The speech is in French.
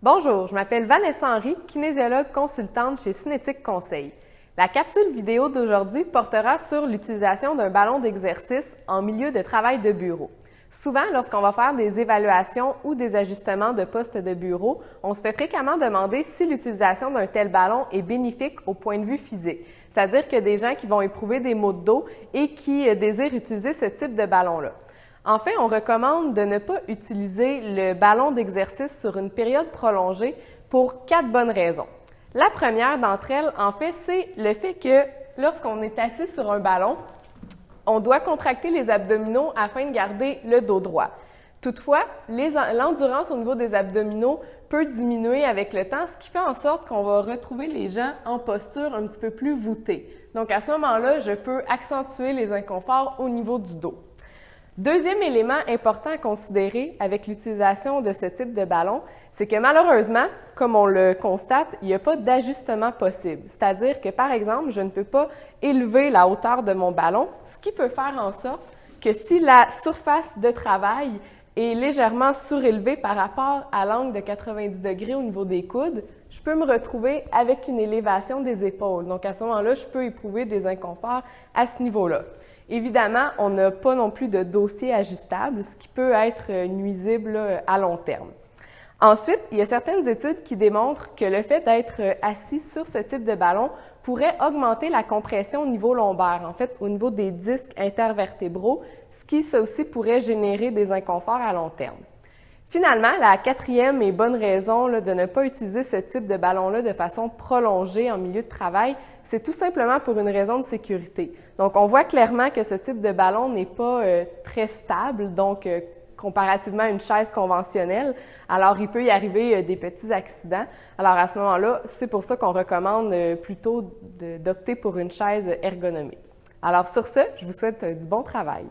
Bonjour, je m'appelle Vanessa Henry, kinésiologue consultante chez Cinétique Conseil. La capsule vidéo d'aujourd'hui portera sur l'utilisation d'un ballon d'exercice en milieu de travail de bureau. Souvent, lorsqu'on va faire des évaluations ou des ajustements de postes de bureau, on se fait fréquemment demander si l'utilisation d'un tel ballon est bénéfique au point de vue physique. C'est-à-dire que des gens qui vont éprouver des maux de dos et qui désirent utiliser ce type de ballon-là. En fait, on recommande de ne pas utiliser le ballon d'exercice sur une période prolongée pour 4 bonnes raisons. La première d'entre elles, en fait, c'est le fait que lorsqu'on est assis sur un ballon, on doit contracter les abdominaux afin de garder le dos droit. Toutefois, l'endurance au niveau des abdominaux peut diminuer avec le temps, ce qui fait en sorte qu'on va retrouver les gens en posture un petit peu plus voûtée. Donc, à ce moment-là, je peux accentuer les inconforts au niveau du dos. Deuxième élément important à considérer avec l'utilisation de ce type de ballon, c'est que malheureusement, comme on le constate, il n'y a pas d'ajustement possible. C'est-à-dire que, par exemple, je ne peux pas élever la hauteur de mon ballon, ce qui peut faire en sorte que si la surface de travail est légèrement surélevée par rapport à l'angle de 90 degrés au niveau des coudes, je peux me retrouver avec une élévation des épaules. Donc, à ce moment-là, je peux éprouver des inconforts à ce niveau-là. Évidemment, on n'a pas non plus de dossier ajustable, ce qui peut être nuisible à long terme. Ensuite, il y a certaines études qui démontrent que le fait d'être assis sur ce type de ballon pourrait augmenter la compression au niveau lombaire, en fait, au niveau des disques intervertébraux, ce qui, ça aussi, pourrait générer des inconforts à long terme. Finalement, la quatrième et bonne raison de ne pas utiliser ce type de ballon-là de façon prolongée en milieu de travail, c'est tout simplement pour une raison de sécurité. Donc, on voit clairement que ce type de ballon n'est pas très stable, donc comparativement à une chaise conventionnelle. Alors, il peut y arriver des petits accidents. Alors, à ce moment-là, c'est pour ça qu'on recommande plutôt d'opter pour une chaise ergonomique. Alors, sur ce, je vous souhaite du bon travail.